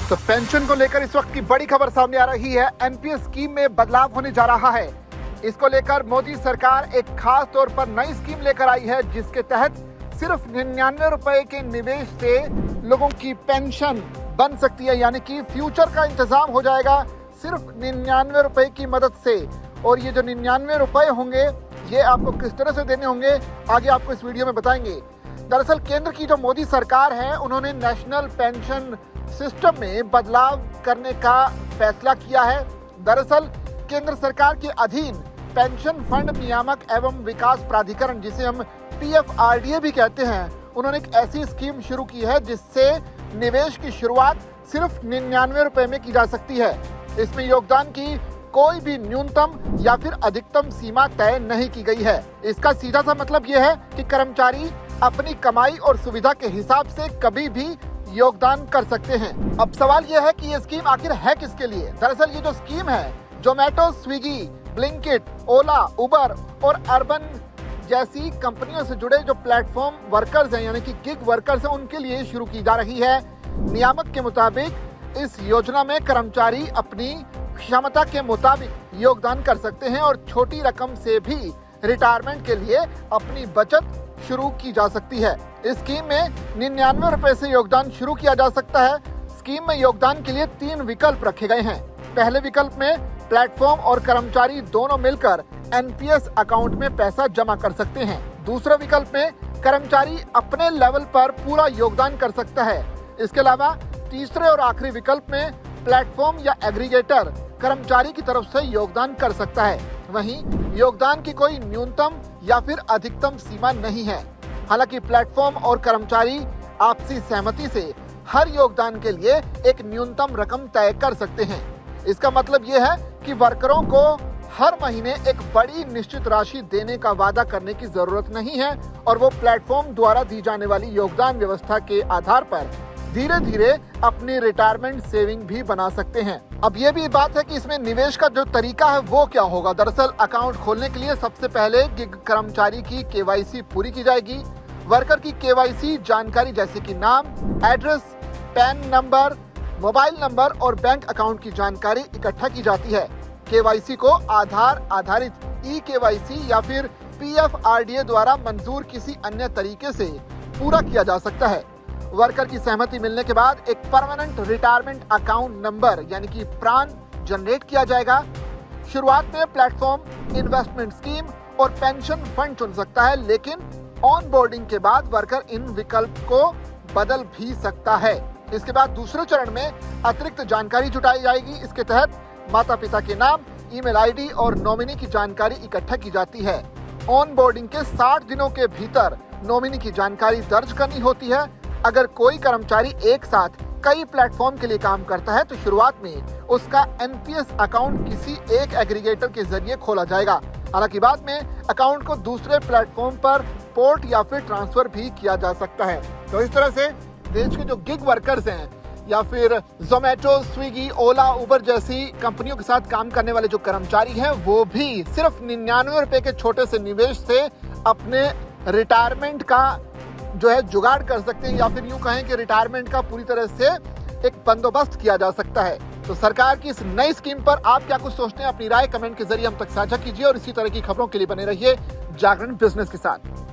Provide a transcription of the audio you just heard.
तो पेंशन को लेकर इस वक्त की बड़ी खबर सामने आ रही है। एनपीएस स्कीम में बदलाव होने जा रहा है। इसको लेकर मोदी सरकार एक खास तौर पर नई स्कीम लेकर आई है, जिसके तहत सिर्फ 99 रुपए के निवेश से लोगों की पेंशन बन सकती है, यानी कि फ्यूचर का इंतजाम हो जाएगा सिर्फ 99 रुपए की मदद से। और ये जो 99 रुपए होंगे, ये आपको किस तरह से देने होंगे, आगे आपको इस वीडियो में बताएंगे। दरअसल केंद्र की जो मोदी सरकार है, उन्होंने नेशनल पेंशन सिस्टम में बदलाव करने का फैसला किया है। दरअसल केंद्र सरकार के अधीन पेंशन फंड नियामक एवं विकास प्राधिकरण, जिसे हम PFRDA भी कहते हैं, उन्होंने एक ऐसी स्कीम शुरू की है जिससे निवेश की शुरुआत सिर्फ 99 रुपए में की जा सकती है। इसमें योगदान की कोई भी न्यूनतम या फिर अधिकतम सीमा तय नहीं की गई है। इसका सीधा सा मतलब यह है कि कर्मचारी अपनी कमाई और सुविधा के हिसाब से कभी भी योगदान कर सकते हैं। अब सवाल यह है कि ये स्कीम आखिर है किसके लिए। दरअसल ये जो स्कीम है, जोमेटो, स्विगी, ब्लिंकिट, ओला, उबर और अर्बन जैसी कंपनियों से जुड़े जो प्लेटफॉर्म वर्कर्स हैं, यानी कि गिग वर्कर्स हैं, उनके लिए शुरू की जा रही है। नियामक के मुताबिक इस योजना में कर्मचारी अपनी क्षमता के मुताबिक योगदान कर सकते हैं और छोटी रकम से भी रिटायरमेंट के लिए अपनी बचत शुरू की जा सकती है। इस स्कीम में 99 रुपए से योगदान शुरू किया जा सकता है। स्कीम में योगदान के लिए 3 विकल्प रखे गए हैं। पहले विकल्प में प्लेटफॉर्म और कर्मचारी दोनों मिलकर एनपीएस अकाउंट में पैसा जमा कर सकते हैं। दूसरे विकल्प में कर्मचारी अपने लेवल पर पूरा योगदान कर सकता है। इसके अलावा तीसरे और आखिरी विकल्प में प्लेटफॉर्म या एग्रीगेटर कर्मचारी की तरफ से योगदान कर सकता है। वहीं योगदान की कोई न्यूनतम या फिर अधिकतम सीमा नहीं है। हालांकि प्लेटफॉर्म और कर्मचारी आपसी सहमति से हर योगदान के लिए एक न्यूनतम रकम तय कर सकते हैं। इसका मतलब ये है कि वर्करों को हर महीने एक बड़ी निश्चित राशि देने का वादा करने की जरूरत नहीं है और वो प्लेटफॉर्म द्वारा दी जाने वाली योगदान व्यवस्था के आधार पर धीरे धीरे अपनी रिटायरमेंट सेविंग भी बना सकते हैं। अब ये भी बात है कि इसमें निवेश का जो तरीका है वो क्या होगा। दरअसल अकाउंट खोलने के लिए सबसे पहले गिग कर्मचारी की KYC पूरी की जाएगी। वर्कर की KYC जानकारी जैसे कि नाम, address, pan number, mobile number और बैंक अकाउंट की जानकारी इकट्ठा की जाती है। KYC को आधार आधारित eKYC या फिर PFRDA द्वारा मंजूर किसी अन्य तरीके से पूरा किया जा सकता है। वर्कर की सहमति मिलने के बाद एक परमानेंट रिटायरमेंट अकाउंट नंबर यानी कि प्रान जनरेट किया जाएगा। शुरुआत में प्लेटफॉर्म, इन्वेस्टमेंट स्कीम और पेंशन फंड चुन सकता है, लेकिन ऑन बोर्डिंग के बाद वर्कर इन विकल्प को बदल भी सकता है। इसके बाद दूसरे चरण में अतिरिक्त जानकारी जुटाई जाएगी। इसके तहत माता पिता के नाम, ईमेल आईडी और नॉमिनी की जानकारी इकट्ठा की जाती है। ऑन बोर्डिंग के 60 दिनों के भीतर नॉमिनी की जानकारी दर्ज करनी होती है। अगर कोई कर्मचारी एक साथ कई प्लेटफॉर्म के लिए काम करता है तो शुरुआत में उसका एनपीएस अकाउंट किसी एक एग्रीगेटर के जरिए खोला जाएगा। हालांकि बाद में अकाउंट को दूसरे प्लेटफॉर्म पर पोर्ट या फिर ट्रांसफर भी किया जा सकता है। तो इस तरह से देश के जो गिग वर्कर्स हैं या फिर जोमेटो, स्विगी, ओला, उबर जैसी कंपनियों के साथ काम करने वाले जो कर्मचारी हैं, वो भी सिर्फ 99 रुपए के छोटे से निवेश से अपने रिटायरमेंट का जो है जुगाड़ कर सकते हैं, या फिर यूं कहें कि रिटायरमेंट का पूरी तरह से एक बंदोबस्त किया जा सकता है। तो सरकार की इस नई स्कीम पर आप क्या कुछ सोचते हैं, अपनी राय कमेंट के जरिए हम तक साझा कीजिए और इसी तरह की खबरों के लिए बने रहिए जागरण बिजनेस के साथ।